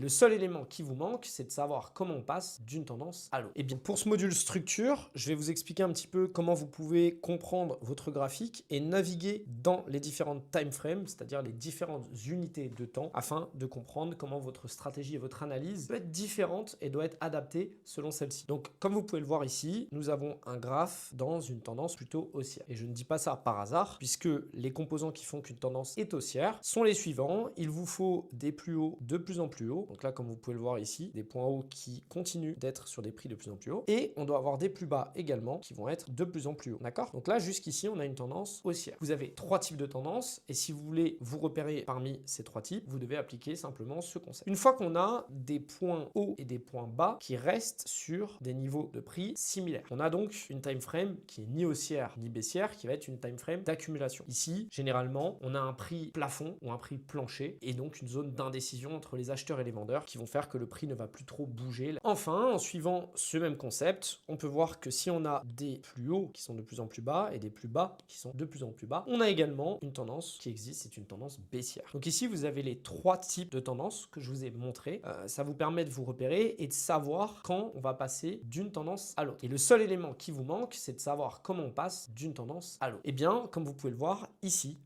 Le seul élément qui vous manque, c'est de savoir comment on passe d'une tendance à l'autre. Et bien pour ce module structure, je vais vous expliquer un petit peu comment vous pouvez comprendre votre graphique et naviguer dans les différentes time frames, c'est-à-dire les différentes unités de temps, afin de comprendre comment votre stratégie et votre analyse peut être différente et doit être adaptée selon celle-ci. Donc comme vous pouvez le voir ici, nous avons un graphe dans une tendance plutôt haussière. Et je ne dis pas ça par hasard, puisque les composants qui font qu'une tendance est haussière sont les suivants. Il vous faut des plus hauts de plus en plus hauts. Donc là, comme vous pouvez le voir ici, des points hauts qui continuent d'être sur des prix de plus en plus hauts. Et on doit avoir des plus bas également qui vont être de plus en plus hauts. D'accord? Donc là, jusqu'ici, on a une tendance haussière. Vous avez trois types de tendances. Et si vous voulez vous repérer parmi ces trois types, vous devez appliquer simplement ce concept. Une fois qu'on a des points hauts et des points bas qui restent sur des niveaux de prix similaires. On a donc une time frame qui est ni haussière ni baissière, qui va être une time frame d'accumulation. Ici, généralement, on a un prix plafond ou un prix plancher et donc une zone d'indécision entre les acheteurs et les vendeurs qui vont faire que le prix ne va plus trop bouger. Enfin, en suivant ce même concept, on peut voir que si on a des plus hauts qui sont de plus en plus bas et des plus bas qui sont de plus en plus bas, on a également une tendance qui existe, c'est une tendance baissière. Donc ici, vous avez les trois types de tendances que je vous ai montrés. Ça vous permet de vous repérer et de savoir quand on va passer d'une tendance à l'autre. Et le seul élément qui vous manque, c'est de savoir comment on passe d'une tendance à l'autre. Et bien, comme vous pouvez le voir ici,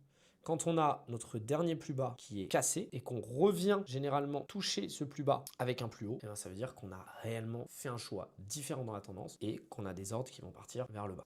quand on a notre dernier plus bas qui est cassé et qu'on revient généralement toucher ce plus bas avec un plus haut, eh bien ça veut dire qu'on a réellement fait un choix différent dans la tendance et qu'on a des ordres qui vont partir vers le bas.